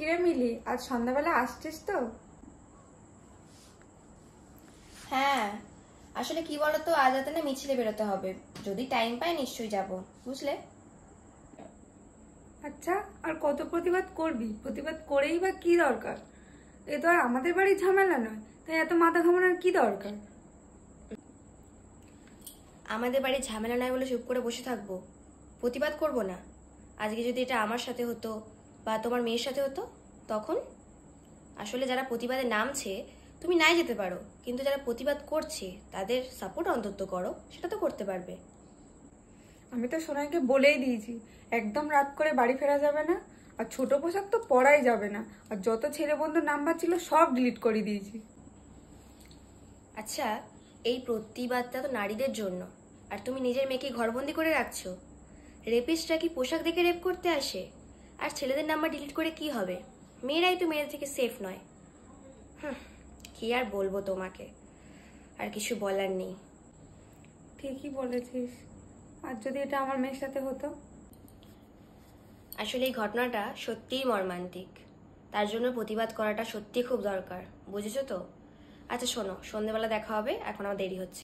কিরে মিলি, আজ সন্ধ্যাবেলা আসছিস তো? হ্যাঁ, আসলে কি বলতো, আজ রাতে না মিছিলে বেরোতে হবে। যদি টাইম পাই নিশ্চয়ই যাব, বুঝলে। আচ্ছা, আর কত প্রতিবাদ করবি? প্রতিবাদ করেই বা কি দরকার? এ তো আর আমাদের বাড়ির ঝামেলা নয়, তাই এত মাথা ঘামানোর কি দরকার? আমাদের বাড়ির ঝামেলা নয় বলে চুপ করে বসে থাকবো? প্রতিবাদ করব না? আজকে যদি এটা আমার সাথে হতো বা তোমার মেয়ের সাথে হতো, তখন? আসলে যারা প্রতিবাদে নামছে, তুমি নাই যেতে পারো, কিন্তু যারা প্রতিবাদ করছে তাদের সাপোর্ট অন্তত করো, সেটা তো করতে পারবে। আমি তো সোনাইকে বলেই দিয়েছি, একদম রাত করে বাড়ি ফেরা যাবে না, আর ছোট পোশাক তো পরাই যাবে না, আর যত ছেলে বন্ধুর নাম্বার ছিল সব ডিলিট করে দিয়েছি। আচ্ছা, এই প্রতিবাদটা তো নারীদের জন্য, আর তুমি নিজের মেয়েকে ঘরবন্দি করে রাখছো। রেপিস্টরা কি পোশাক দেখে রেপ করতে আসে? আর ছেলেদের নাম্বার ডিলিট করে কি হবে? মেয়েরাই তো মেয়েদের থেকে সেফ নয়। কি আর বলবো তোমাকে, আর কিছু বলার নেই। ঠিকই বলেছিস। আর যদি এটা আমার মেয়ের সাথে হতো? আসলে এই ঘটনাটা সত্যিই মর্মান্তিক, তার জন্য প্রতিবাদ করাটা সত্যি খুব দরকার, বুঝেছো তো? আচ্ছা শোনো, সন্ধ্যেবেলা দেখা হবে, এখন আমার দেরি হচ্ছে।